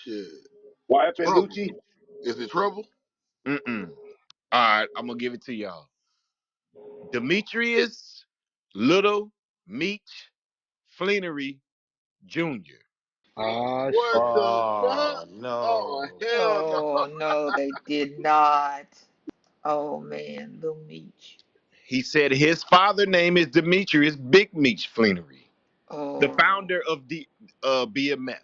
Shit. YFN Trouble. Lucci. Is it trouble? Mm-mm. All right, I'm gonna give it to y'all. Demetrius Little Meech Flannery Jr. Oh What shit. the fuck? Oh Oh no. hell Oh no. no, they did not. Oh man, Little Meech. He said his father name is Demetrius Big Meech Flannery, the Oh, founder of the BMF.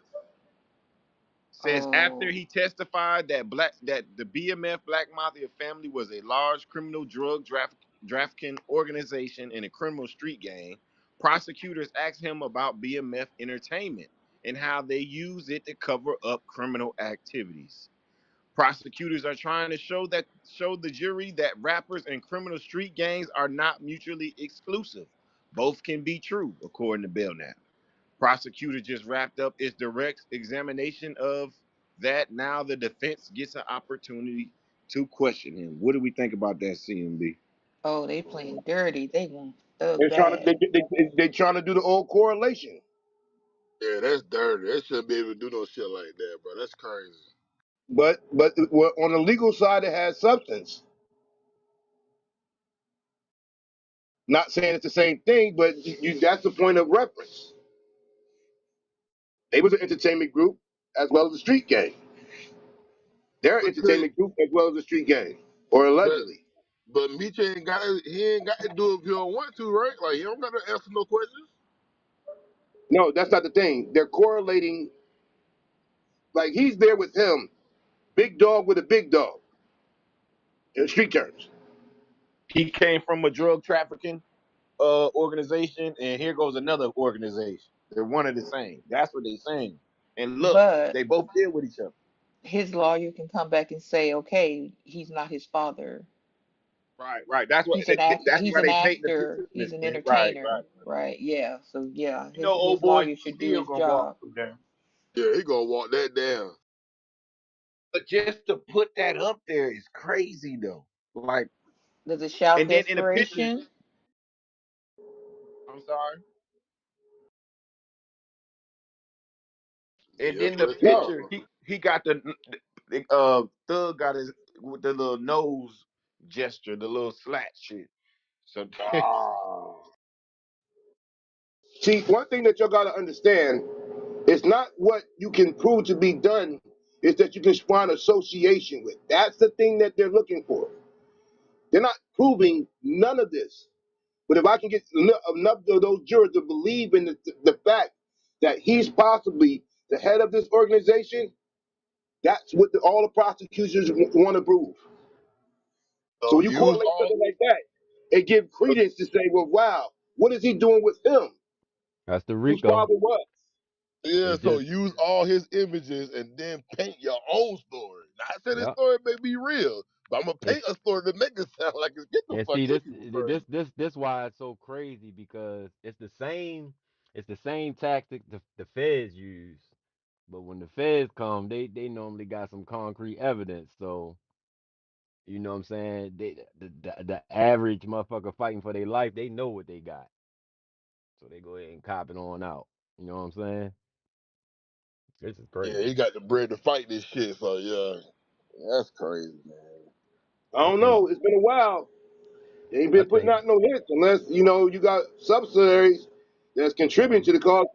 Says after oh, he testified that the BMF Black Mafia family was a large criminal drug trafficking organization and a criminal street gang, prosecutors asked him about BMF Entertainment and how they use it to cover up criminal activities. Prosecutors are trying to show the jury that rappers and criminal street gangs are not mutually exclusive. Both can be true, according to Belknap. Prosecutor just wrapped up its direct examination of that. Now the defense gets an opportunity to question him. What do we think about that, CMB? oh, they playing dirty. They want Thug They're trying to bad. they trying to do the old correlation. Yeah, that's dirty. They shouldn't be able to do no shit like that, bro. That's crazy. But well, on the legal side, it has substance. Not saying it's the same thing, but that's the point of reference. They was an entertainment group as well as a street gang. They're an But could entertainment group as well as a street gang, or but allegedly. but Meech ain't got to do it if he don't want to, right? Like he don't got to answer no questions. No, that's not the thing. They're correlating. Like he's there with him, big dog with a big dog in street terms. He came from a drug trafficking organization, and here goes another organization. They're one of the same. That's what they're saying. And look, But they both deal with each other. his lawyer can come back and say, okay, he's not his father. Right, right. That's what. He's an act. That's He's why an they paint the actor. picture in He's this an thing. Right, entertainer. right. Right? Yeah. So yeah, You know, old his boy lawyer should do still his gonna walk job. them down. Yeah, he gonna walk that down. But just to put that up there is crazy though. Like, Does it shout and then in the picture, desperation? I'm sorry. And Yeah, then that's what the they talking No, picture, about. he got the thug got his with the little nose gesture, the little slat shit. So ah. See, one thing that y'all gotta understand is not what you can prove to be done, is that you can find association with. That's the thing that they're looking for. They're not proving none of this. But if I can get enough of those jurors to believe in the fact that he's possibly the head of this organization, that's what all the prosecutors want to prove. So So when you use correlate all something like that, it gives credence to say, well, wow, what is he doing with him, That's the whose Rico. father was? yeah, It's so just use all his images and then paint your own story. Not saying his yeah. story may be real, but I'm gonna It's paint a story to make it sound like it's get the and fuck see these this people crazy. this why it's so crazy because it's the same tactic the feds use. But when the feds come, they normally got some concrete evidence. So you know what I'm saying? The average motherfucker fighting for their life, they know what they got. So they go ahead and cop it on out. You know what I'm saying? This is Yeah, crazy. he got the bread to fight this shit. So yeah, that's crazy, man. I I don't think know. It's been a while. They ain't I been putting think out no hits unless, you got subsidiaries that's contributing to the cause.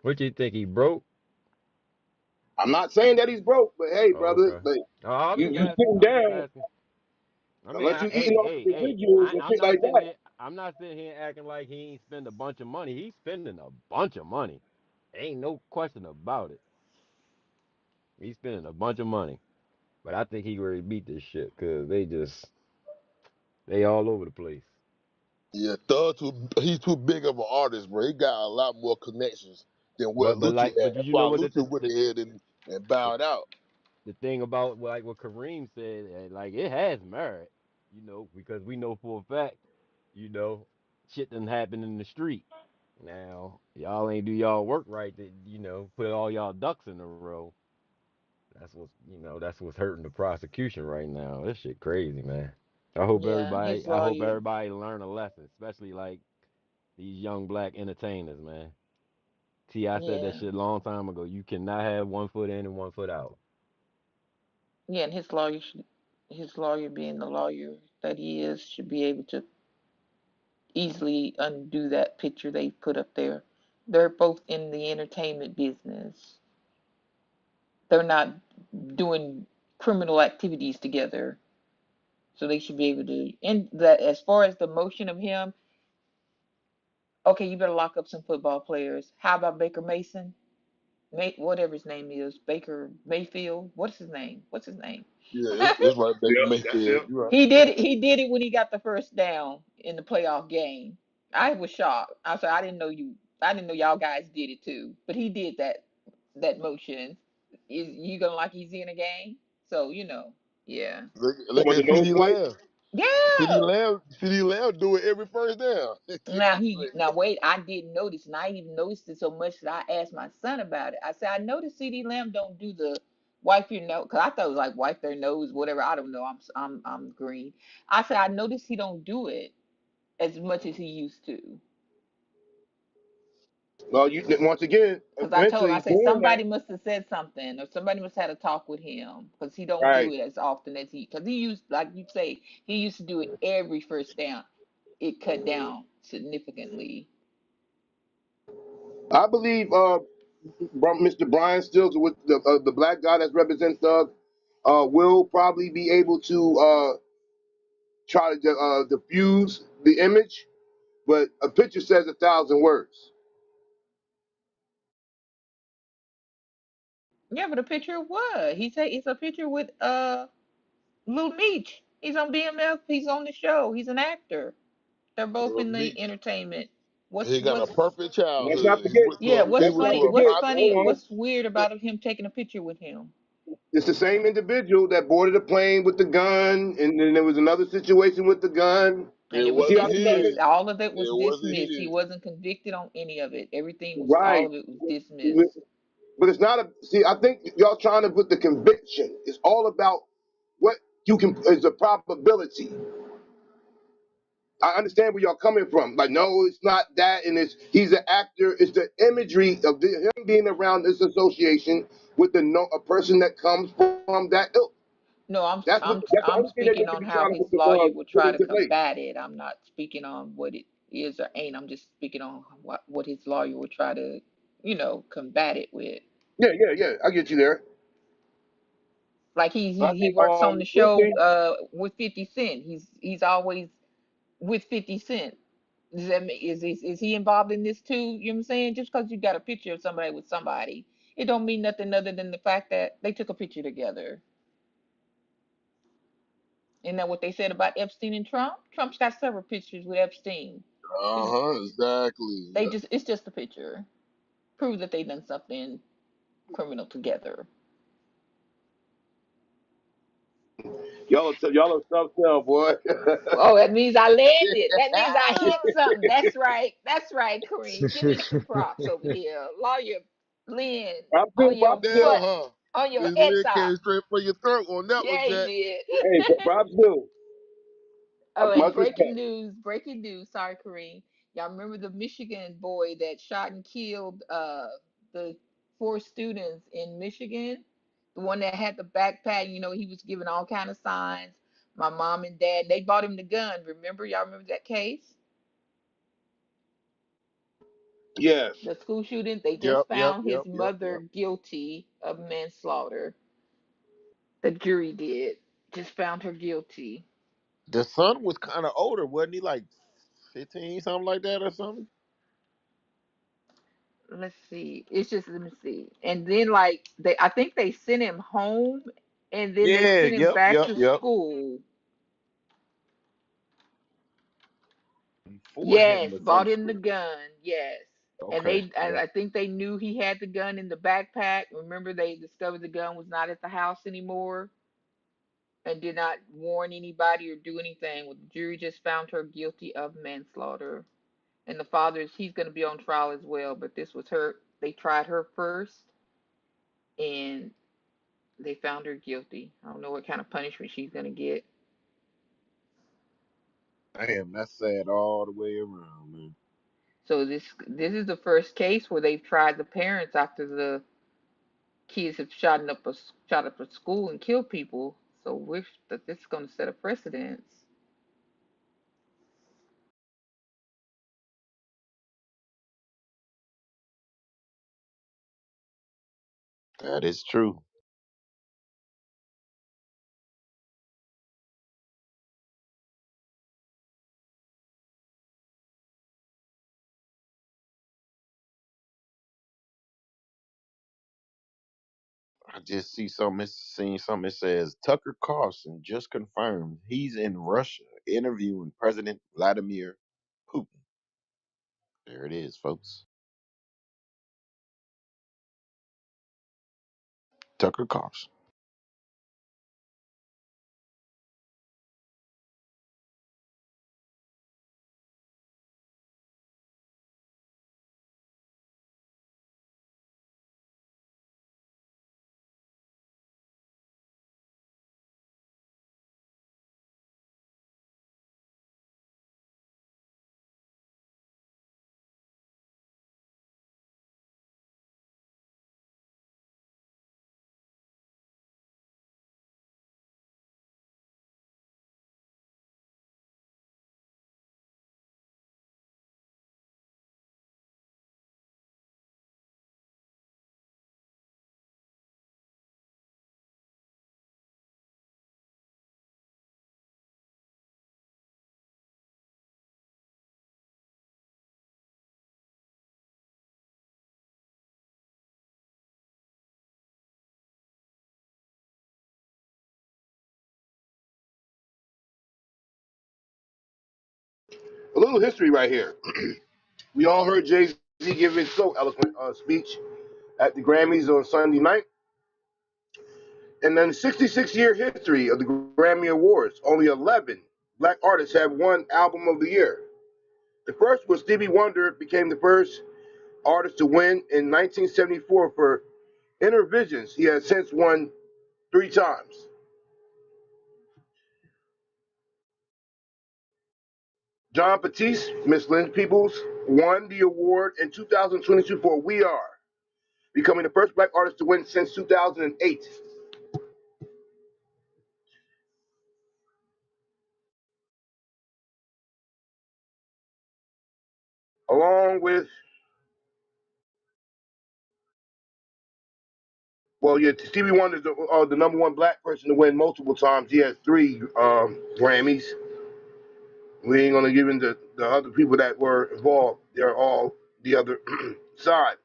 what you think he broke? I'm not saying that he's broke, but hey, Oh, brother, okay. like Oh, I'm just you asking. sitting I'm just down, asking. I mean, unless you eating hey, off hey, the hey. residuals and I'm shit not like sitting that. here. I'm not sitting here acting like he ain't spend a bunch of money. He's spending a bunch of money. Ain't no question about it. He's spending a bunch of money. But I think he already beat this shit because they all over the place. Yeah, he's too big of an artist, bro. He got a lot more connections than what Lucci But had. That's you know why what Lucci went ahead and the bowed out. the thing about like what Kareem said, like it has merit, because we know for a fact, you know, shit done happen in the street. Now, y'all ain't do y'all work right to, put all y'all ducks in a row. That's what's hurting the prosecution right now. This shit crazy, man. Yeah, and his I hope lawyer. everybody learn a lesson, especially like these young black entertainers, man. T.I. said that Yeah. shit long time ago. You cannot have 1 foot in and 1 foot out. Yeah, and his lawyer being the lawyer that he is, should be able to easily undo that picture they put up there. They're both in the entertainment business. They're not doing criminal activities together. So they should be able to, and that as far as the motion of him, okay, you better lock up some football players. How about Baker Mason? Whatever his name is, Baker Mayfield. What's his name? What's his name? Yeah, it's right back to Yep, that's Mayfield. it. You right. He did it. He did it when he got the first down in the playoff game. I was shocked. I said, I didn't know you. I didn't know y'all guys did it too. But he did that motion. Is you gonna like he's in a game? So yeah, Look For the at no CD flight. Lamb. CD yeah. Lamb, CD Lamb do it every first down. Now wait, I didn't notice, and I even noticed it so much that I asked my son about it. I said, I noticed CD Lamb don't do the wipe your nose, because I thought it was like wipe their nose, whatever. I don't know. I'm green. I said I noticed he don't do it as much as he used to. Well, you once again, Because I told him, eventually I he's said doing that. somebody must have said something, or somebody must have had a talk with him, because he don't do Right. it as often as because he used, like you say, he used to do it every first down. It cut down significantly. I believe Mr. Brian Stills, with the black guy that represents Doug, will probably be able to try to diffuse the image, but a picture says 1,000 words. Yeah, but a picture of what? He said it's a picture with Lil Meech. He's on BMF. He's on the show. He's an actor. They're both in the Meech, entertainment. he got a What's perfect Let's not childhood. forget. Yeah, He what's went to funny? Let's not a What's forget. private funny? Hold on. school. What's weird about him taking a picture with him? It's the same individual that boarded a plane with the gun, and then there was another situation with the gun. And It it was You see how wasn't the dismissed. his. government? All of it was It wasn't dismissed. He his. wasn't convicted on any of it. Everything was, all Right. of it was dismissed. But it's not a. See, I think y'all trying to put the conviction. It's all about what you can is a probability. I understand where y'all coming from. Like, no, it's not that, and it's he's an actor. It's the imagery of him being around this association with the no, a person that comes from that ilk. No, I'm That's what. I'm That's the I'm only thing that speaking they could on be how trying to his lawyer will put try to into place. combat it. I'm not speaking on what it is or ain't. I'm just speaking on what his lawyer will try to, combat it with. Yeah, yeah, yeah. I get you there. Like he I he, he think works on the one show thing. with 50 Cent. He's always with 50 Cent. Does that mean, is he involved in this too? You know what I'm saying? Just because you got a picture of somebody with somebody, it don't mean nothing other than the fact that they took a picture together. Isn't that what they said about Epstein and Trump? Trump's got several pictures with Epstein. Uh It's, huh. Exactly. it's just a picture. Prove that they done something criminal together. Y'all are tough sell, boy. Oh, that means I landed. That means I hit something. That's right. That's right, Kareem. Give me some props over here. Lawyer Lynn Pop on two, your pop Damn, two. butt, huh? on your His leg exa. came straight for your throat on that one, Yeah, he Jack. did. Hey, props two. Oh, and Much respect. breaking news. Sorry, Kareem. Y'all remember the Michigan boy that shot and killed the four students in Michigan? The one that had the backpack, he was giving all kind of signs. My mom and dad, they bought him the gun. Remember? Y'all remember that case? Yes. The school shooting, they Yep, just yep, found yep, his yep, mother yep. guilty of manslaughter. The jury did. Just found her guilty. The son was kind of older, wasn't he? Like 15, something like that, or something. Let's see. It's just let me see. And then like I think they sent him home and then they Yeah, sent him yep, back yep, to yep. school. For him Yes, or some bought him the shit. gun. Yes. Okay. And Yep. I think they knew he had the gun in the backpack. Remember they discovered the gun was not at the house anymore and did not warn anybody or do anything. Well, the jury just found her guilty of manslaughter. And the father is he's going to be on trial as well, but this was her, they tried her first and they found her guilty. I don't know what kind of punishment she's going to get. Damn, that's sad all the way around, man. So this is the first case where they've tried the parents after the kids have shot up a school and killed people. So wish that this is going to set a precedence. That is true. I just seen something. It says Tucker Carlson just confirmed he's in Russia interviewing President Vladimir Putin. There it is, folks. Tucker Carlson. A little history right here. We all heard Jay-Z give his so eloquent speech at the Grammys on Sunday night. And then 66-year history of the Grammy Awards, only 11 black artists have won Album of the Year. The first was Stevie Wonder, became the first artist to win in 1974 for Inner Visions. He has since won 3 times. John Batiste, Miss Lynn Peoples, won the award in 2022 for We Are, becoming the first black artist to win since 2008. Along with, well, yeah, Stevie Wonder is the number one black person to win multiple times. He has 3 Grammys. We ain't gonna give in the other people that were involved. They're all the other side.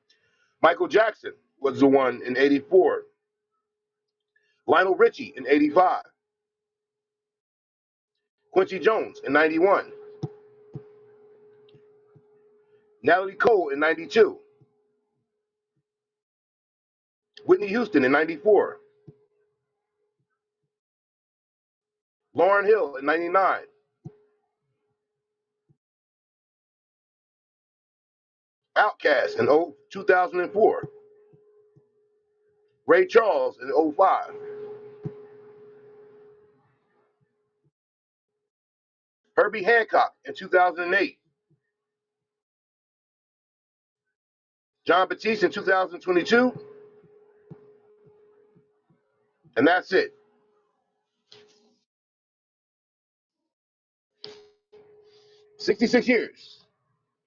Michael Jackson was the one in '84. Lionel Richie in '85. Quincy Jones in '91. Natalie Cole in '92. Whitney Houston in '94. Lauryn Hill in '99. Outkast in 2004. Ray Charles in '05. Herbie Hancock in 2008. John Batiste in 2022. And that's it. 66 years.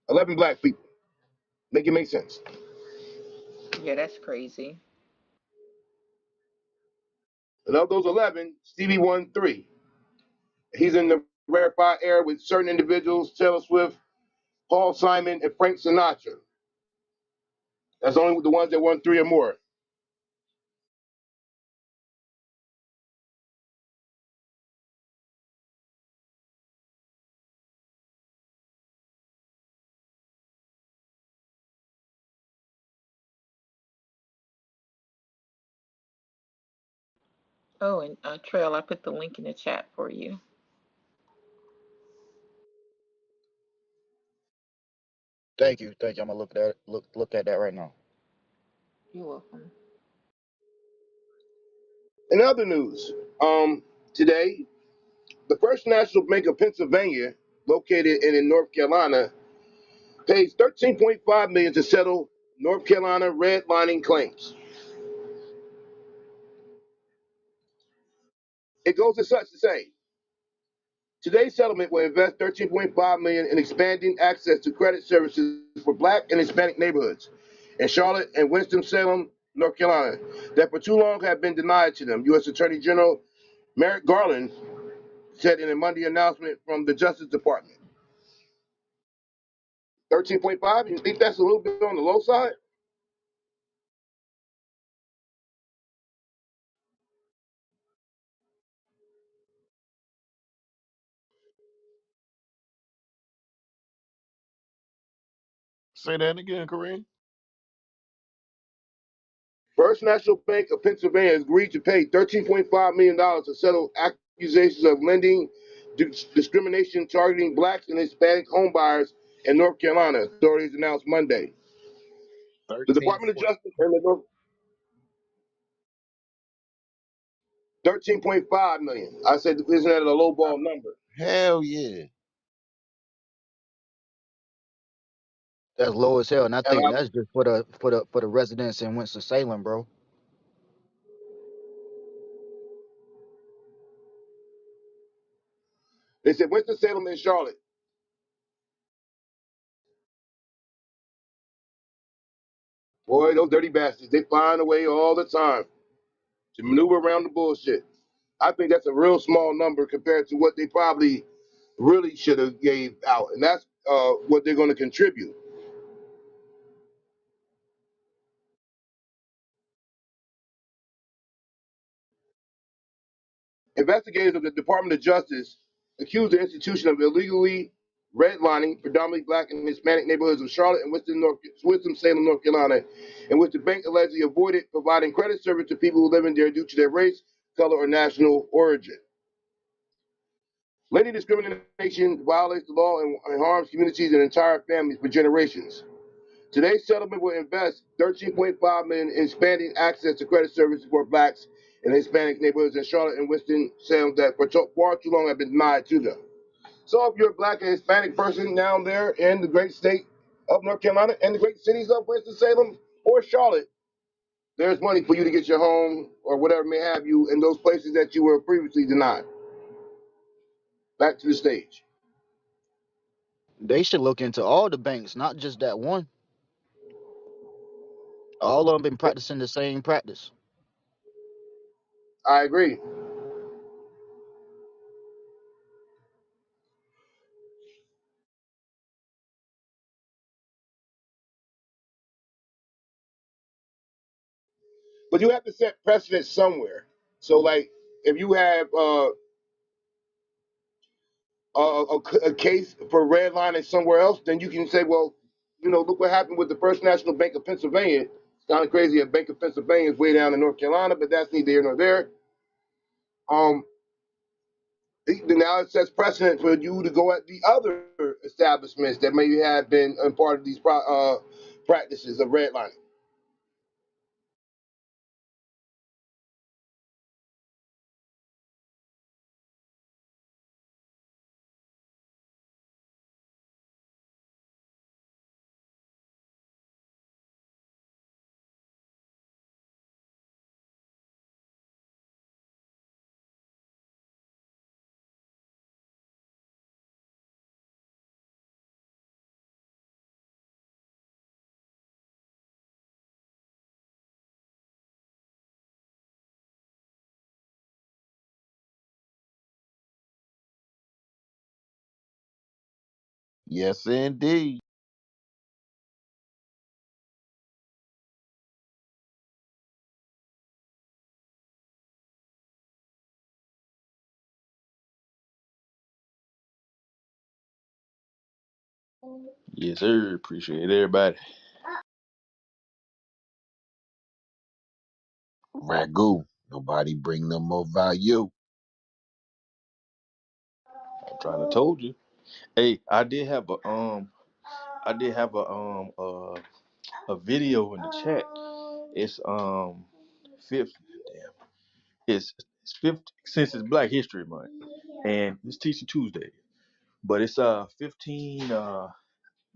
11 black people. Make it make sense. Yeah, that's crazy. And of those 11, Stevie won 3. He's in the rarefied air with certain individuals, Taylor Swift, Paul Simon, and Frank Sinatra. That's only the ones that won 3 or more. Oh, and Trail, I put the link in the chat for you. Thank you, thank you. I'm gonna look at that right now. You're welcome. In other news, today, the First National Bank of Pennsylvania, located in North Carolina, pays $13.5 million to settle North Carolina redlining claims. It goes as such to say, today's settlement will invest $13.5 million in expanding access to credit services for Black and Hispanic neighborhoods in Charlotte and Winston-Salem, North Carolina, that for too long have been denied to them. U.S. Attorney General Merrick Garland said in a Monday announcement from the Justice Department. 13.5, you think that's a little bit on the low side? Say that again, Kareem. First National Bank of Pennsylvania has agreed to pay $13.5 million to settle accusations of lending discrimination targeting Blacks and Hispanic homebuyers in North Carolina, authorities announced Monday. The 13 Department of point. Justice and the North 13.5 million. I said, isn't that a lowball number? Hell yeah. That's low as hell, and I And think that's just for the residents in Winston Salem, bro. they said Winston-Salem and Charlotte. Boy, those dirty bastards, they find a way all the time to maneuver around the bullshit. I think that's a real small number compared to what they probably really should have gave out, and that's what they're going to contribute. Investigators of the Department of Justice accused the institution of illegally redlining predominantly Black and Hispanic neighborhoods of Charlotte and Winston-Salem, North Carolina, in which the bank allegedly avoided providing credit service to people who live in there due to their race, color, or national origin. Lending discrimination violates the law and harms communities and entire families for generations. Today's settlement will invest $13.5 million in expanding access to credit services for Blacks in Hispanic neighborhoods in Charlotte and Winston-Salem that for far too long have been denied to them. So if you're a Black and Hispanic person down there in the great state of North Carolina and the great cities of Winston-Salem or Charlotte, there's money for you to get your home or whatever may have you in those places that you were previously denied. Back to the stage. They should look into all the banks, not just that one. All of them been practicing the same practice. I agree. But you have to set precedent somewhere. So, like, if you have a case for redlining somewhere else, then you can say, well, look what happened with the First National Bank of Pennsylvania. It's kind of crazy. A Bank of Pennsylvania is way down in North Carolina, but that's neither here nor there. Um, Now it sets precedent for you to go at the other establishments that maybe have been a part of these practices of redlining. Yes, indeed. Yes, sir. Appreciate everybody. Ragu. Nobody bring no more value. I'm trying to told you. Hey, I did have a video in the chat. It's fifth damn. It's fifth since it's Black History Month and it's Teaching Tuesday. But it's 15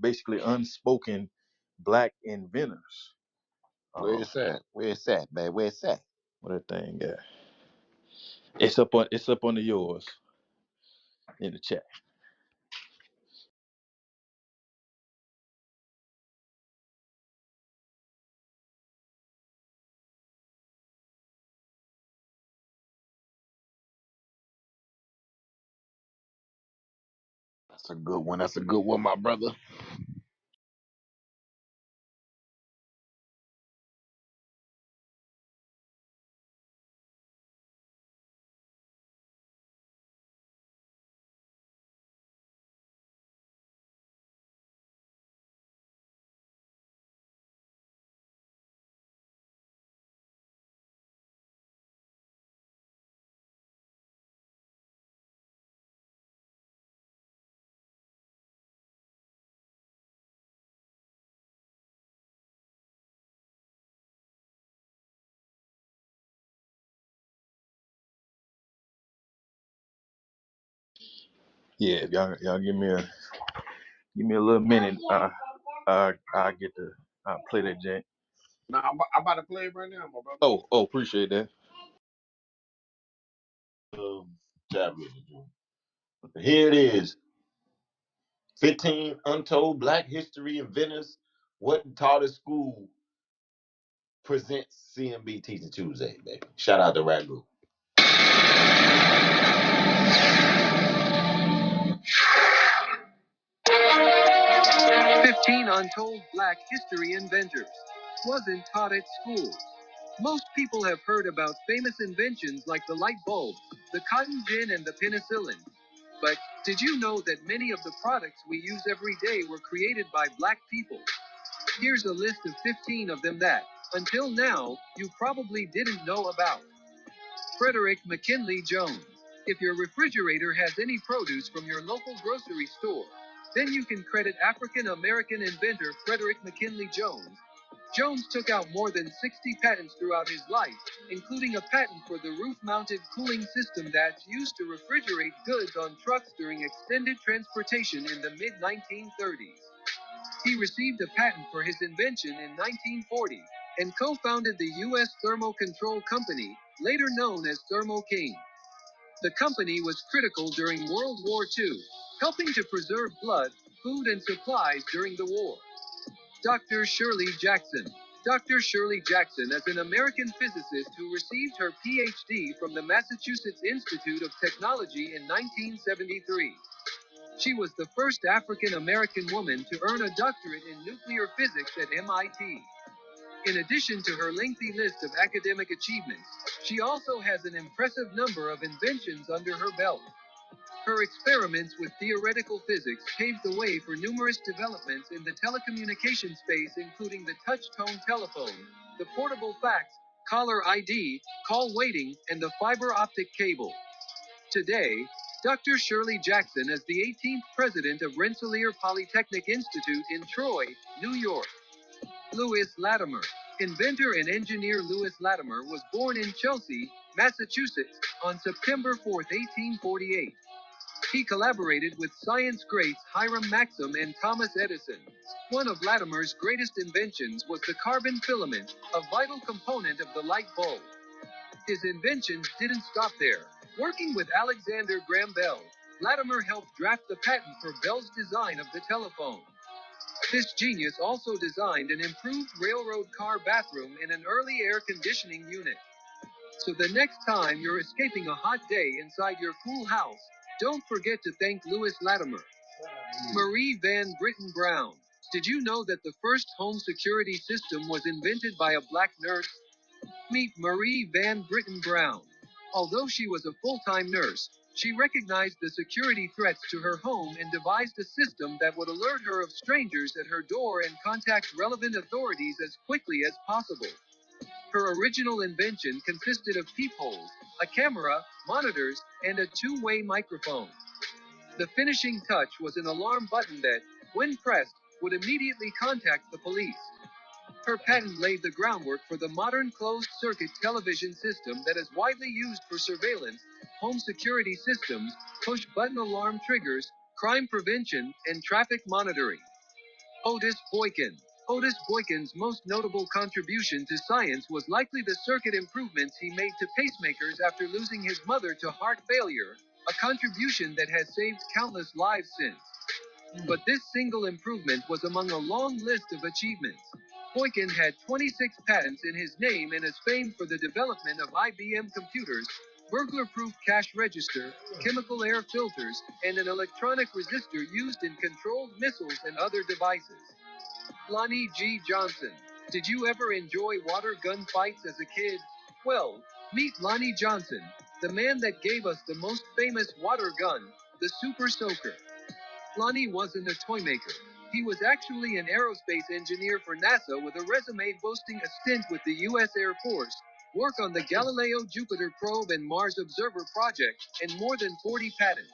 basically unspoken black inventors. Where it's at? Where it's at, man? Where it's at? What that thing at? It's up under yours in the chat. That's a good one. That's a good one, my brother. Yeah, if y'all give me a little minute. I get to play that jank. Nah, I'm about to play it right now, my brother. Oh, appreciate that. Tablet. Here it is. 15 untold Black history inventors wasn't taught at school presents CMB Teaching Tuesday, baby. Shout out to Ragu. 15 untold Black history inventors wasn't taught at school. Most people have heard about famous inventions like the light bulb, the cotton gin, and the penicillin. But did you know that many of the products we use every day were created by Black people? Here's a list of 15 of them that, until now, you probably didn't know about. Frederick McKinley Jones. If your refrigerator has any produce from your local grocery store, then you can credit African American inventor Frederick McKinley Jones. Jones took out more than 60 patents throughout his life, including a patent for the roof-mounted cooling system that's used to refrigerate goods on trucks during extended transportation in the mid-1930s. He received a patent for his invention in 1940 and co-founded the U.S. Thermo Control Company, later known as Thermo King. The company was critical during World War II, helping to preserve blood, food, and supplies during the war. Dr. Shirley Jackson. Dr. Shirley Jackson is an American physicist who received her PhD from the Massachusetts Institute of Technology in 1973. She was the first African American woman to earn a doctorate in nuclear physics at MIT. In addition to her lengthy list of academic achievements, she also has an impressive number of inventions under her belt. Her experiments with theoretical physics paved the way for numerous developments in the telecommunications space, including the touch-tone telephone, the portable fax, caller ID, call waiting, and the fiber optic cable. Today, Dr. Shirley Jackson is the 18th president of Rensselaer Polytechnic Institute in Troy, New York. Louis Latimer. Inventor and engineer Louis Latimer was born in Chelsea, Massachusetts, on September 4, 1848. He collaborated with science greats Hiram Maxim and Thomas Edison. One of Latimer's greatest inventions was the carbon filament, a vital component of the light bulb. His inventions didn't stop there. Working with Alexander Graham Bell, Latimer helped draft the patent for Bell's design of the telephone. This genius also designed an improved railroad car bathroom and an early air conditioning unit. So the next time you're escaping a hot day inside your cool house, don't forget to thank Louis Latimer. Marie Van Britten Brown. Did you know that the first home security system was invented by a Black nurse? Meet Marie Van Britten Brown. Although she was a full-time nurse, she recognized the security threats to her home and devised a system that would alert her of strangers at her door and contact relevant authorities as quickly as possible. Her original invention consisted of peepholes, a camera, monitors, and a two-way microphone. The finishing touch was an alarm button that, when pressed, would immediately contact the police. Her patent laid the groundwork for the modern closed-circuit television system that is widely used for surveillance, home security systems, push-button alarm triggers, crime prevention, and traffic monitoring. Otis Boykin. Otis Boykin's most notable contribution to science was likely the circuit improvements he made to pacemakers after losing his mother to heart failure, a contribution that has saved countless lives since. But this single improvement was among a long list of achievements. Boykin had 26 patents in his name and is famed for the development of IBM computers, burglar-proof cash register, chemical air filters, and an electronic resistor used in controlled missiles and other devices. Lonnie G. Johnson. Did you ever enjoy water gun fights as a kid? Well, meet Lonnie Johnson, the man that gave us the most famous water gun, the Super Soaker. Lonnie wasn't a toy maker. He was actually an aerospace engineer for NASA with a resume boasting a stint with the U.S. Air Force, work on the Galileo Jupiter probe and Mars Observer project, and more than 40 patents.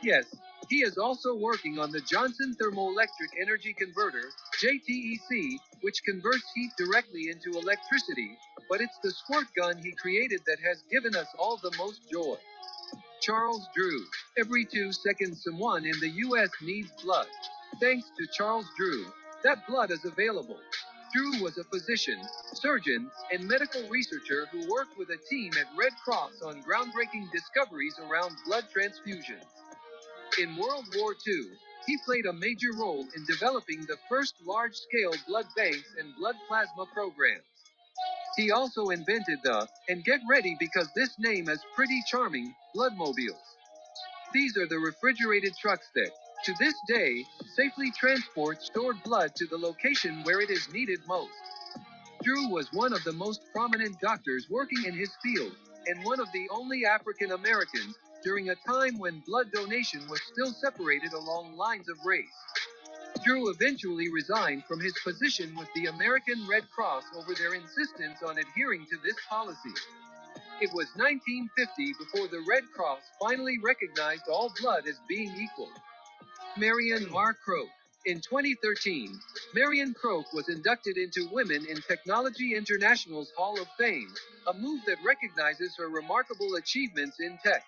Yes, he is also working on the Johnson Thermoelectric Energy Converter, JTEC, which converts heat directly into electricity, but it's the squirt gun he created that has given us all the most joy. Charles Drew. Every 2 seconds someone in the U.S. needs blood. Thanks to Charles Drew, that blood is available. Drew was a physician, surgeon, and medical researcher who worked with a team at Red Cross on groundbreaking discoveries around blood transfusion. In World War II, he played a major role in developing the first large-scale blood banks and blood plasma programs. He also invented the, and get ready because this name is pretty charming, bloodmobiles. These are the refrigerated trucks that, to this day, safely transport stored blood to the location where it is needed most. Drew was one of the most prominent doctors working in his field, and one of the only African Americans, during a time when blood donation was still separated along lines of race. Drew eventually resigned from his position with the American Red Cross over their insistence on adhering to this policy. It was 1950 before the Red Cross finally recognized all blood as being equal. Marion R. Croak. In 2013, Marion Croak was inducted into Women in Technology International's Hall of Fame, a move that recognizes her remarkable achievements in tech.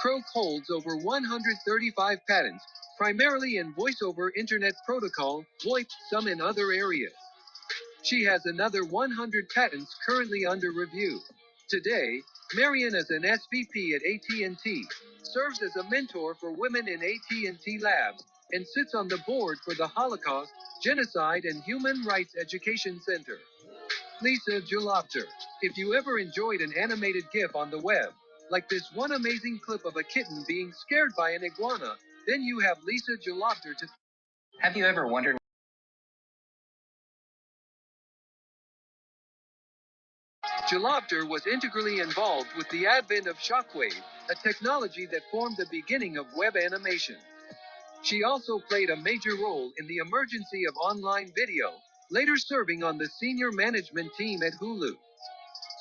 Croak holds over 135 patents, primarily in Voice over Internet Protocol, VoIP, some in other areas. She has another 100 patents currently under review. Today, Marion is an SVP at AT&T, serves as a mentor for women in AT&T Labs, and sits on the board for the Holocaust, Genocide and Human Rights Education Center. Lisa Jalopter. If you ever enjoyed an animated GIF on the web, like this one amazing clip of a kitten being scared by an iguana, then you have Lisa Jalopter to. Have you ever wondered? Jalopter was integrally involved with the advent of Shockwave, a technology that formed the beginning of web animation. She also played a major role in the emergency of online video, later serving on the senior management team at Hulu.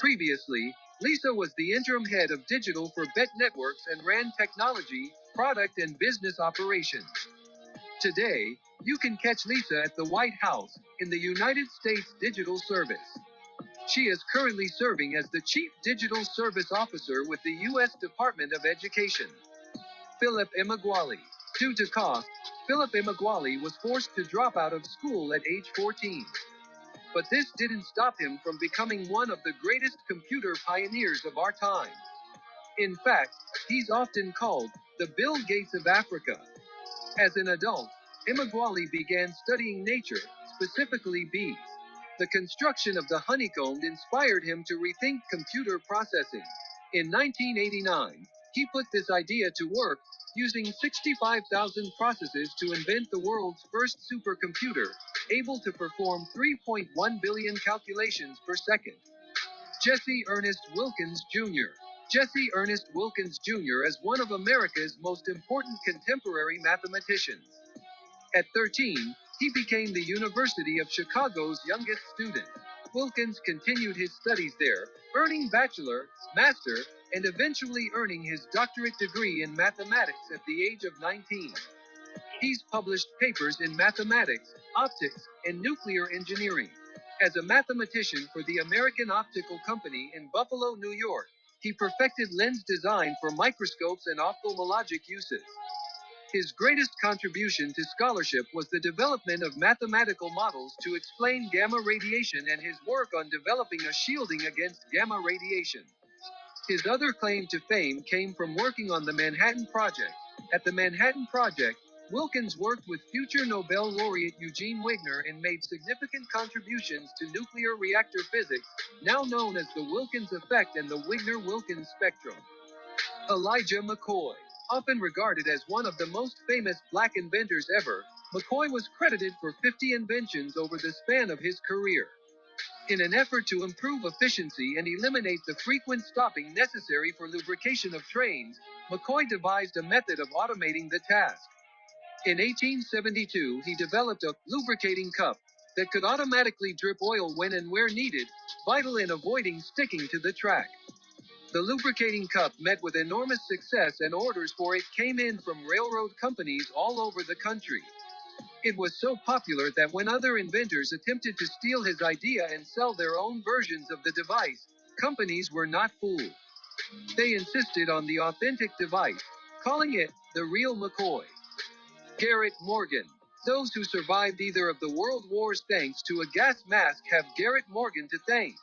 Previously, Lisa was the interim head of digital for Bet Networks and ran technology, product, and business operations. Today, you can catch Lisa at the White House in the United States Digital Service. She is currently serving as the Chief Digital Service Officer with the U.S. Department of Education. Philip Emeagwali. Due to cost, Philip Emeagwali was forced to drop out of school at age 14. But this didn't stop him from becoming one of the greatest computer pioneers of our time. In fact, he's often called the Bill Gates of Africa. As an adult, Emeagwali began studying nature, specifically bees. The construction of the honeycomb inspired him to rethink computer processing. In 1989, he put this idea to work, using 65,000 processes to invent the world's first supercomputer, able to perform 3.1 billion calculations per second. Jesse Ernest Wilkins Jr. Jesse Ernest Wilkins Jr. is one of America's most important contemporary mathematicians. At 13, he became the University of Chicago's youngest student. Wilkins continued his studies there, earning bachelor, master, and eventually earning his doctorate degree in mathematics at the age of 19. He's published papers in mathematics, optics, and nuclear engineering. As a mathematician for the American Optical Company in Buffalo, New York, he perfected lens design for microscopes and ophthalmologic uses. His greatest contribution to scholarship was the development of mathematical models to explain gamma radiation and his work on developing a shielding against gamma radiation. His other claim to fame came from working on the Manhattan Project. At the Manhattan Project, Wilkins worked with future Nobel laureate Eugene Wigner and made significant contributions to nuclear reactor physics, now known as the Wilkins effect and the Wigner-Wilkins spectrum. Elijah McCoy. Often regarded as one of the most famous black inventors ever, McCoy was credited for 50 inventions over the span of his career. In an effort to improve efficiency and eliminate the frequent stopping necessary for lubrication of trains, McCoy devised a method of automating the task. In 1872, he developed a lubricating cup that could automatically drip oil when and where needed, vital in avoiding sticking to the track. The lubricating cup met with enormous success, and orders for it came in from railroad companies all over the country. It was so popular that when other inventors attempted to steal his idea and sell their own versions of the device, companies were not fooled. They insisted on the authentic device, calling it the real McCoy. Garrett Morgan. Those who survived either of the world wars thanks to a gas mask have Garrett Morgan to thank.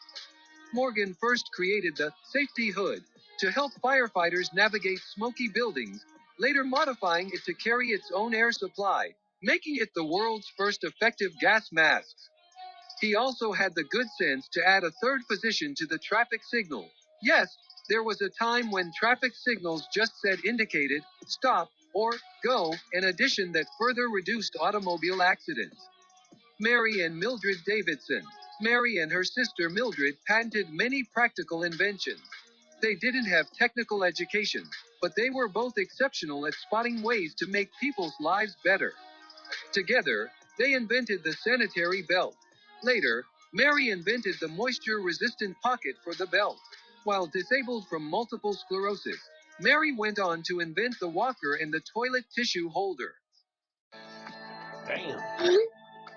Morgan first created the safety hood to help firefighters navigate smoky buildings, later modifying it to carry its own air supply, making it the world's first effective gas mask. He also had the good sense to add a third position to the traffic signal. Yes, there was a time when traffic signals just said indicated, stop, or go, an addition that further reduced automobile accidents. Mary and Mildred Davidson. Mary and her sister Mildred patented many practical inventions. They didn't have technical education, but they were both exceptional at spotting ways to make people's lives better. Together, they invented the sanitary belt. Later, Mary invented the moisture-resistant pocket for the belt. While disabled from multiple sclerosis, Mary went on to invent the walker and the toilet tissue holder. Damn.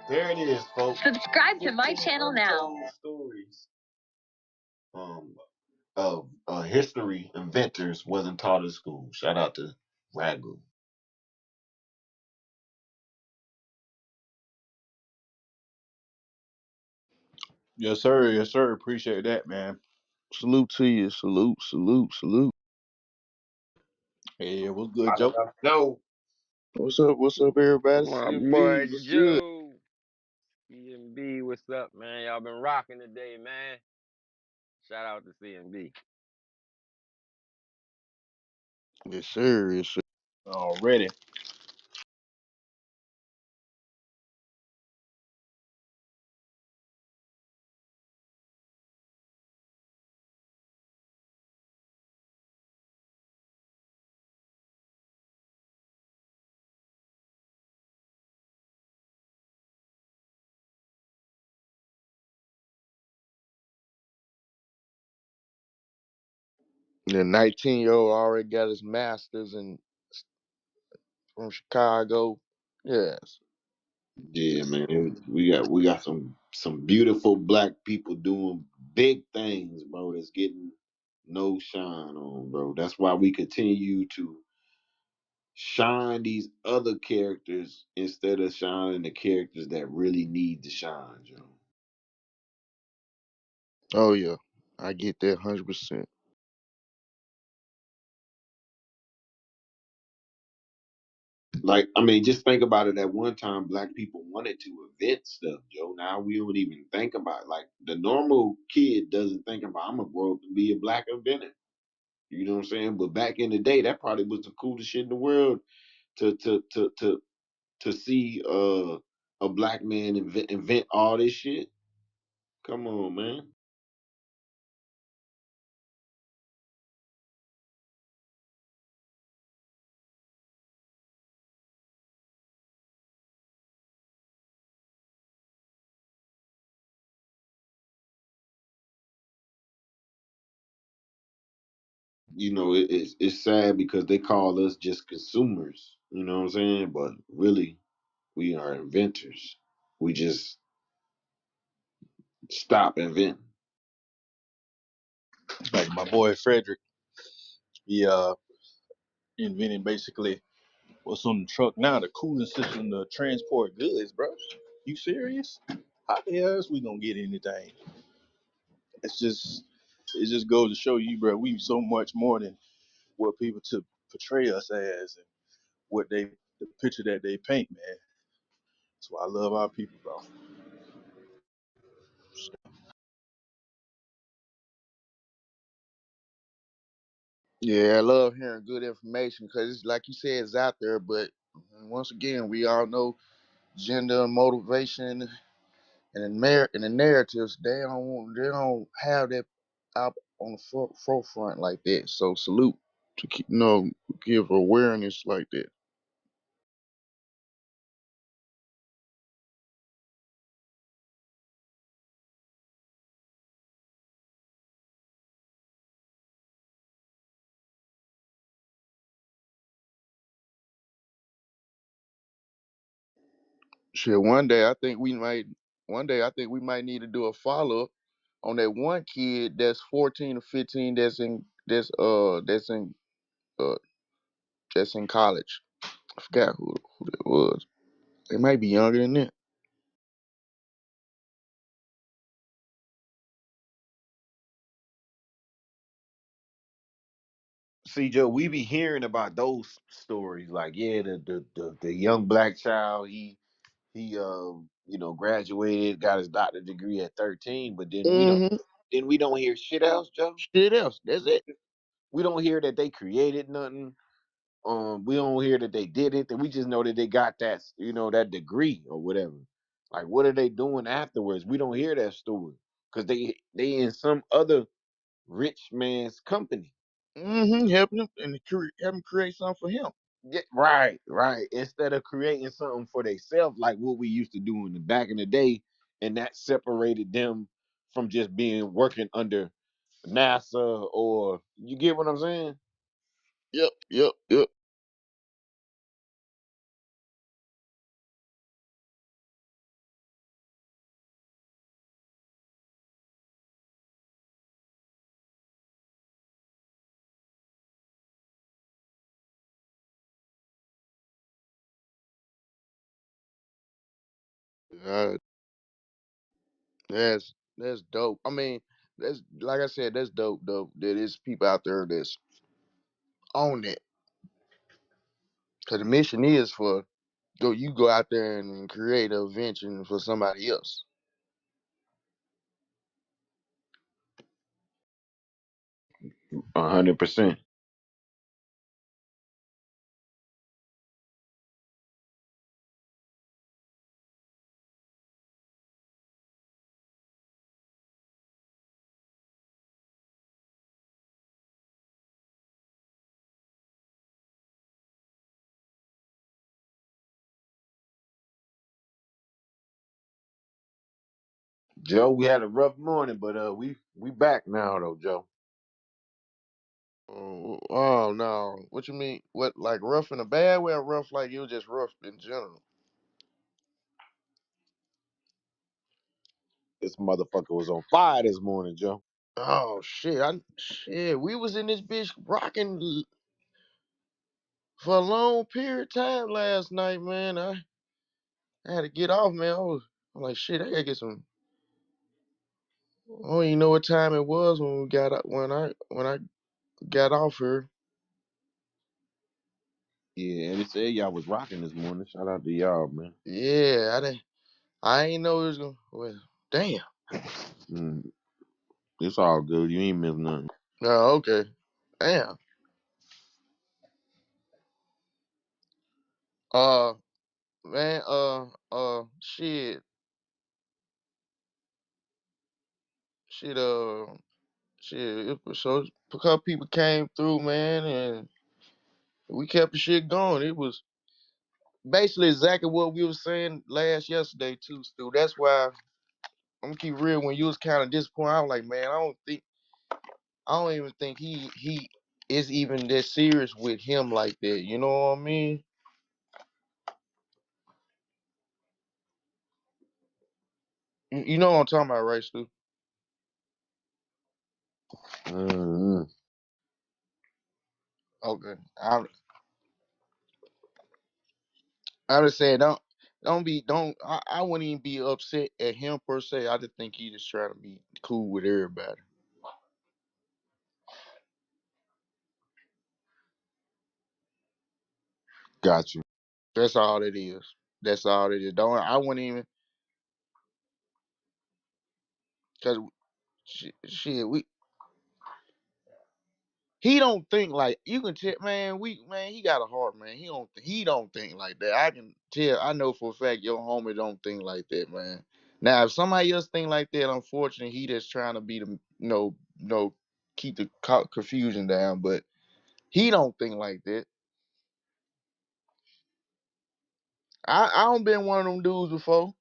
There it is, folks. Subscribe to my channel now. Stories of history inventors wasn't taught in school. Shout out to Ragu. Yes, sir. Yes, sir. Appreciate that, man. Salute to you. Salute, salute, salute. Hey, what's good, Joe? No. What's up? What's up, everybody? My boy CMB, what's good? Joe. CMB, what's up, man? Y'all been rocking today, man. Shout out to CMB. Yes, sir. Yes, sir. Already. The 19-year-old already got his master's in from Chicago. Yes. Yeah, man. We got some beautiful black people doing big things, bro. That's getting no shine on, bro. That's why we continue to shine these other characters instead of shining the characters that really need to shine, Joe. Oh yeah. I get that 100%. Like, I mean, just think about it. At one time, black people wanted to invent stuff, Joe. Now we don't even think about it. Like, the normal kid doesn't think about, I'm gonna grow up to be a black inventor. You know what I'm saying? But back in the day, that probably was the coolest shit in the world to see a black man invent all this shit. Come on, man. You know, it's sad because they call us just consumers. You know what I'm saying? But really, we are inventors. We just stop inventing. Like my boy Frederick, he invented basically What's on the truck now? The cooling system to transport goods, bro. You serious? How the hell is we gonna get anything? It's just, it just goes to show you, bro. We so much more than what people to portray us as and what they, the picture that they paint, man. That's why I love our people, bro. Yeah, I love hearing good information because it's like you said, it's out there. But once again, we all know gender and motivation and the narratives. They don't have that out on the forefront like that. So salute to keep give awareness like that. Shit, one day I think we might need to do a follow up on that one kid that's 14 or 15 uh that's in college. I forgot who that was. They might be younger than that. See, Joe, we be hearing about those stories, like yeah, the young black child, he graduated, got his doctorate degree at 13, but Mm-hmm. then we don't hear shit else, Joe. Shit else. That's it. We don't hear that they created nothing. We don't hear that they did it. And we just know that they got that degree or whatever. Like, what are they doing afterwards? We don't hear that story because they in some other rich man's company. Mm-hmm. Helping him and helping create something for him. Yeah, right, right. Instead of creating something for themselves, like what we used to do in the back in the day, and that separated them from just being working under NASA, or you get what I'm saying? Yep. Yep. Yep. Uh, that's dope. I mean, that's like I said, that's dope. Dope. That is people out there that's on it. Cause the mission is for you go out there and create an invention for somebody else. 100%. Joe, we had a rough morning, but we back now though, Joe. Oh no. What you mean? What, like rough in a bad way or rough like you was just rough in general? This motherfucker was on fire this morning, Joe. Oh shit. We was in this bitch rocking for a long period of time last night, man. I had to get off, man. I'm like, shit, I gotta get some. I don't even know what time it was when we got when I got off here. Yeah, and it said y'all was rocking this morning. Shout out to y'all, man. Yeah, I ain't know it was gonna. Well, damn. Mm, it's all good. You ain't missed nothing. Oh, okay. Damn. Uh, man. Shit. Shit. Shit. So a couple people came through, man, and we kept the shit going. It was basically exactly what we were saying yesterday too, Stu. That's why I'm gonna keep real. When you was kind of disappointed, I was like, man, I don't even think he is even that serious with him like that. You know what I mean? You know what I'm talking about, right, Stu? Mm-hmm. Okay. I'm just saying, I wouldn't even be upset at him per se. I just think he just trying to be cool with everybody. Got you. That's all it is. That's all it is. Don't I wouldn't even because shit, he don't think like you can tell, man. He got a heart, man. He don't think like that. I can tell. I know for a fact your homie don't think like that, man. Now if somebody else think like that, unfortunately, he just trying to be the keep the confusion down. But he don't think like that. I don't been one of them dudes before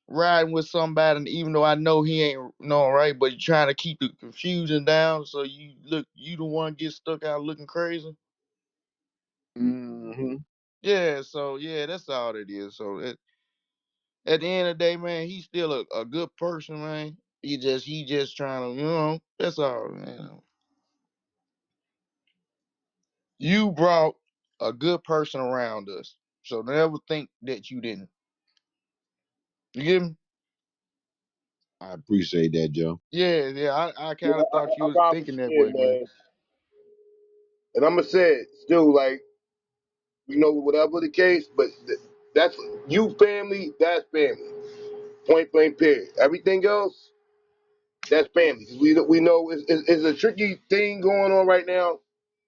riding with somebody, and even though I know he ain't no right, but you trying to keep the confusion down, so you the one get stuck out looking crazy. Hmm. Yeah, so yeah, that's all it is. So at the end of the day, man, he's still a good person, man. He just trying to, that's all, man. You brought a good person around us, so never think that you didn't. You get me? I appreciate that, Joe. Yeah, yeah. I Yeah, kind of thought you I was ride with thinking that Shin, way, man. man. And I'm gonna say it still, like, whatever the case, but that's you family. That's family. Point blank. Period. Everything else, that's family. 'Cause we know it's a tricky thing going on right now,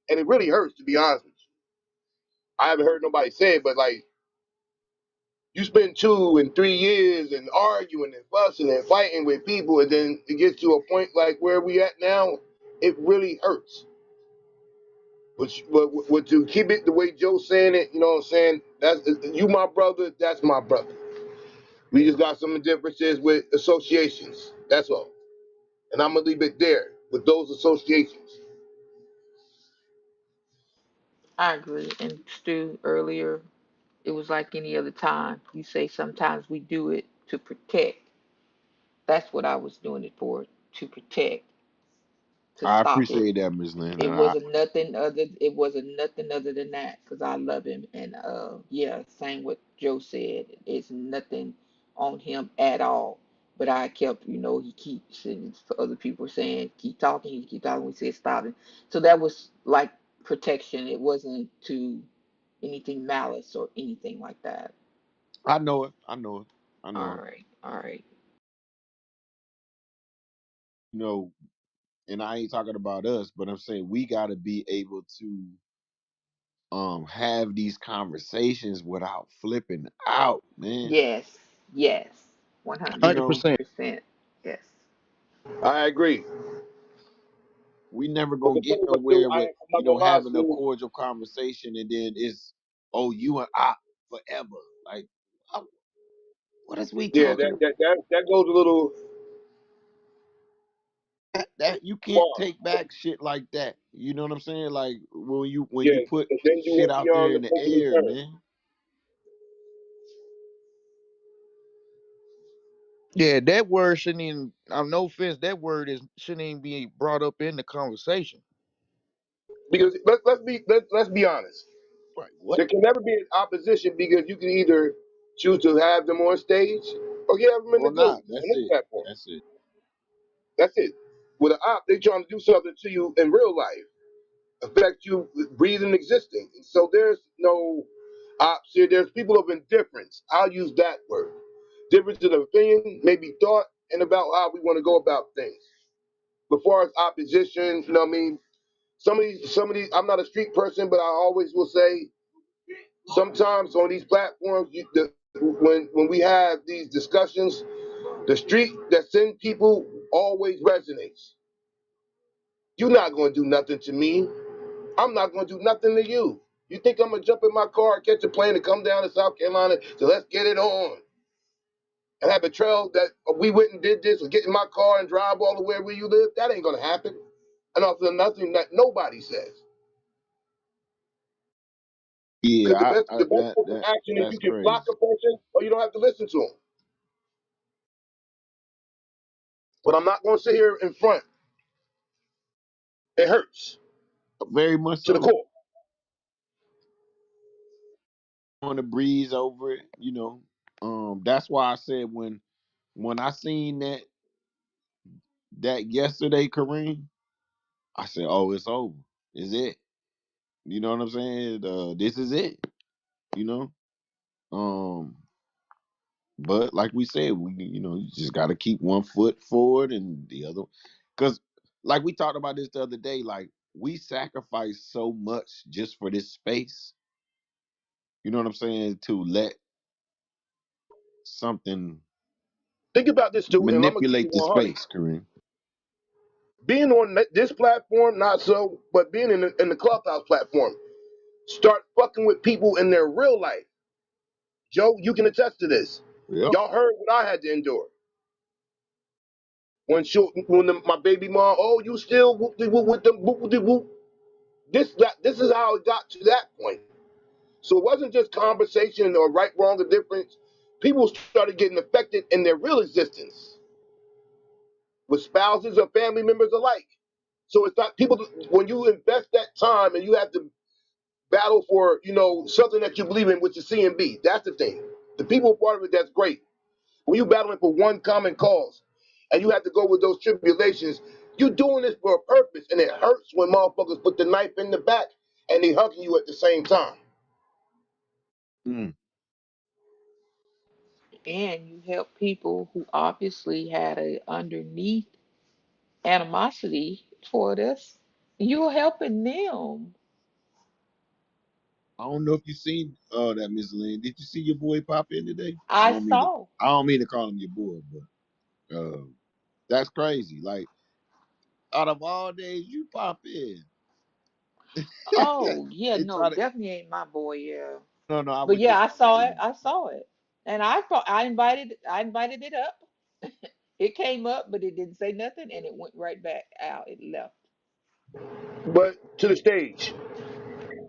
and it really hurts, to be honest with you. I haven't heard nobody say it, but like, you spend 2 and 3 years and arguing and fussing and fighting with people, and then it gets to a point like where we at now. It really hurts. But to keep it the way Joe's saying it, you know what I'm saying? That's you, my brother. That's my brother. We just got some differences with associations. That's all. And I'm gonna leave it there with those associations. I agree. And Stu, earlier, it was like any other time. You say sometimes we do it to protect. That's what I was doing it for, to protect, to I stop it. appreciate that, Miss Lynn. It wasn't nothing other. It wasn't nothing other than that because I love him, and yeah, same what Joe said. It's nothing on him at all. But I kept, he keeps, and other people were saying, keep talking, he keep talking. We said stop it. So that was like protection. It wasn't to anything malice or anything like that. I know it. I know it. I All know it. right, all right. You know, and I ain't talking about us, but I'm saying we got to be able to have these conversations without flipping out, man. Yes, yes, You one hundred 100%. know, percent. Yes. I agree. we never But gonna the get thing, but nowhere Stu, with I'm not gonna lie, having a Stu. cordial conversation, and then it's you and I forever. Like, uh, what is we Yeah, talking about? that goes a little That you can't far. take back shit like that. You know what I'm saying? Like when you Yeah, put and then you shit went out there beyond in the the company air, terms. man. Yeah, that word shouldn't even. No offense, that word shouldn't even be brought up in the conversation. Because let's be honest. Like what There can never be an opposition because you can either choose to have them on stage or you have them in the or group not? on That's this it. platform. That's it. That's it. With an op, they trying to do something to you in real life, affect you breathing, existing. So there's no ops here. There's people of indifference. I'll use that word. Difference of opinion, maybe thought, and about how we want to go about things. Before as opposition, what I mean, some of these. I'm not a street person, but I always will say sometimes on these platforms, when we have these discussions, the street that send people always resonates. You're not going to do nothing to me. I'm not going to do nothing to you. You think I'm going to jump in my car, catch a plane, and come down to South Carolina? So let's get it on and have a trail that we went and did this, or get in my car and drive all the way where you live. That ain't going to happen. And also nothing that nobody says. Yeah, Because the best that course of that action is you that's can block crazy. a person or you don't have to listen to them. But I'm not going to sit here in front. It hurts Very much to the so. core. on the breeze over it, you know. That's why I said when I seen that yesterday, Kareem, I said, "Oh, it's over. Is it?" You know what I'm saying? This is it. You know. Um, but like we said, you just got to keep one foot forward and the other, because like we talked about this the other day, like we sacrifice so much just for this space. You know what I'm saying? To let something Think about this too, and I'm gonna keep it manipulate the 100. space, Kareem. Being on this platform, not so, but being in the clubhouse platform, start fucking with people in their real life. Joe, you can attest to this. Yep. Y'all heard what I had to endure when my baby mom. Oh, you still whoop de whoop with them whoop de whoop. This is how it got to that point. So it wasn't just conversation or right, wrong, or difference. People started getting affected in their real existence with spouses or family members alike. So it's not people when you invest that time and you have to battle for something that you believe in, which is CMB. That's the thing. The people part of it, that's great. When you battling for one common cause and you have to go with those tribulations, you're doing this for a purpose, and it hurts when motherfuckers put the knife in the back and they hugging you at the same time. Mm. And you help people who obviously had a underneath animosity toward us. You're helping them. I don't know if you seen that, Miss Lynn. Did you see your boy pop in today? I I don't mean to. saw. I don't mean to call him your boy, but that's crazy. Like out of all days, you pop in. Oh, yeah, They no, try to. definitely ain't my boy, yeah. No, no, I But was yeah, just I saw it. saying. I saw it. And I invited it up. It came up, but it didn't say nothing and it went right back out. It left. But to the stage,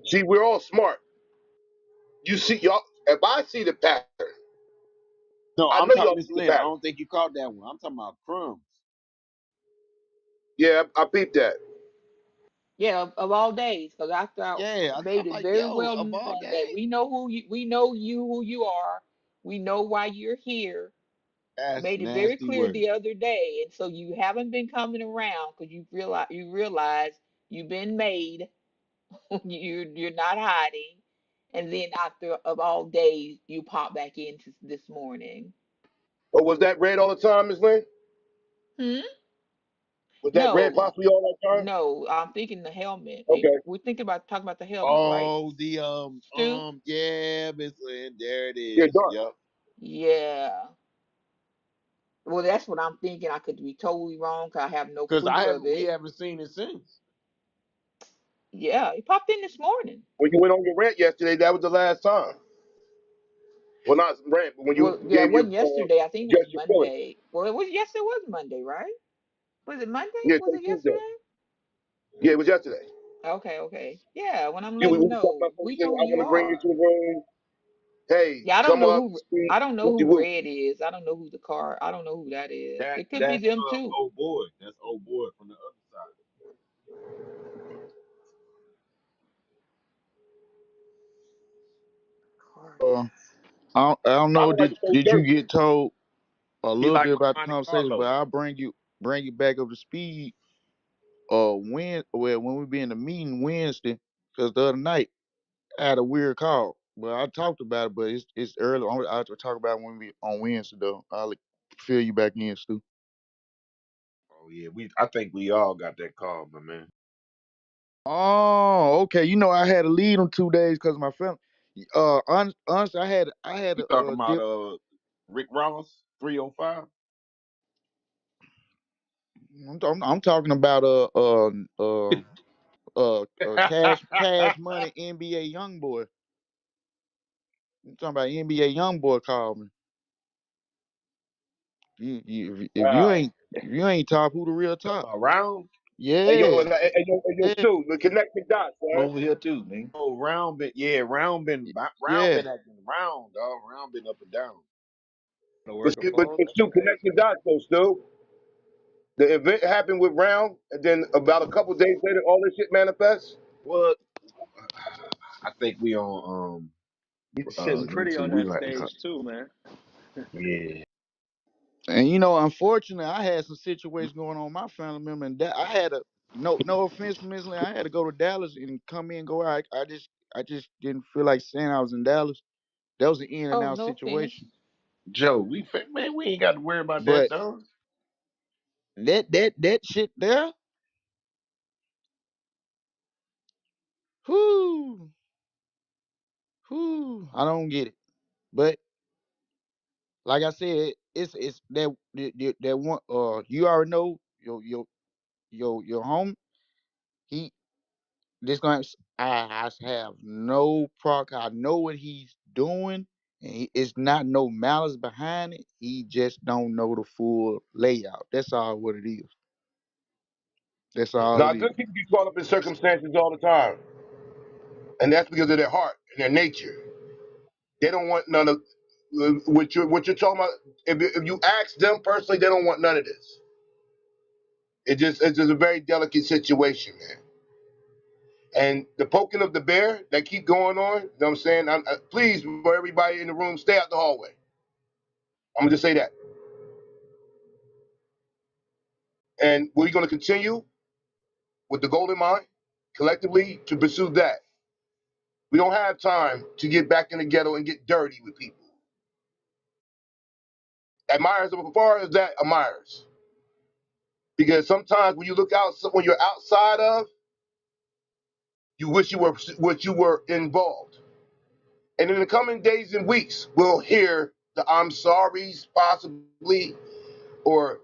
see, we're all smart. You see, y'all. If I see the pattern, No, I I'm know talking y'all Miss see the Lynn. I pattern. don't think you caught that one. I'm talking about crumbs. Yeah, I peeped that. Yeah, of all days, because after I Yeah, made I'm it like, very yo, well of known all that days. we know you who you are. We know why you're here. That's Made it very nasty clear word. the other day, and so you haven't been coming around because you realize you've been made. You're not hiding, and then after of all days, you pop back in this morning. Or was that red all the time, Miss Lynn? Hmm? Was that red No, possibly all that time? no. I'm thinking the helmet. Okay. We're thinking about talking about the helmet, right, Oh, the Stu? yeah, Miss Lynn. There it Yeah, is. dark. Yep. Yeah. Well, that's what I'm thinking. I could be totally wrong 'cause I have no Because proof of we it. haven't seen it since. Yeah, it popped in this morning. When you went on your rant yesterday, that was the last time. Well, not rant, but when you Well, yeah, it gave your wasn't yesterday. I think it was just your feeling. Monday. Well, it was yes, it was Monday, right? Was it Monday? Yeah, Was today's it Tuesday. yesterday? Yeah, it was yesterday. Okay, okay. Yeah, when I'm You letting we them was talking know, about we something. know who I you want to bring you are. to the room. Hey, Yeah, I don't come know up, who speak, I don't know whoop de who whoop. Red is. I don't know who the car. I don't know who that is. It could be That's them too. old boy. That's old boy from the other side. Car. Uh, I don't I know. don't like to throw Did you dirt. get told a He little like bit about the Monte conversation? But Carlo. I'll bring you back up to speed. When we be in the meeting Wednesday, because the other night I had a weird call. Well, I talked about it, but it's early. I'll talk about it when we on Wednesday though. I'll fill you back in, Stu. Oh yeah, I think we all got that call, my man. Oh, okay. I had to leave them 2 days because of my family. Honestly, I had You a talking about dip. Rick Ross 305? I'm talking about cash money NBA young boy. I'm talking about NBA young boy called me. Wow. If you ain't top, who the real Talking top? about Round? Hey yo, Yeah, and yo, yeah, Stu, the connecting dots, I'm man. over here too, man. Oh, Round been Round yeah. been acting round, dog. Round been up and down. No But working but, for us. but That's Stu, crazy. connecting dots though, Stu. The event happened with Round, and then about a couple days later, all this shit manifests. Well, I think He's sitting Me pretty too. on We that like to stage hunt. too, man. Yeah. And unfortunately, I had some situations going on with my family member, and that I had to no offense, Miss Lynn, I had to go to Dallas and come in, go out. I just didn't feel like saying I was in Dallas. That was an in and Oh, out no offense. situation. Joe, man, we ain't got to worry about that, But dog. that shit there, whoo, whoo, I don't get it. But like I said, it's that one. You already know your home. He this going. I have no problem. I know what he's doing, and it's not no malice behind it. He just don't know the full layout. That's all what it is. That's all Now, it is. good people get caught up in circumstances all the time, and that's because of their heart and their nature. They don't want none of what you're talking about. If you ask them personally, they don't want none of this. It's just a very delicate situation, man. And the poking of the bear that keep going on, you know what I'm saying? Please, for everybody in the room, stay out the hallway. I'm gonna just say that. And we're gonna continue with the golden mind collectively to pursue that. We don't have time to get back in the ghetto and get dirty with people. Admirers, as far as that, admirers. Because sometimes when you look out, when you're outside of, you wish you were involved. And in the coming days and weeks, we'll hear the I'm sorry's possibly, or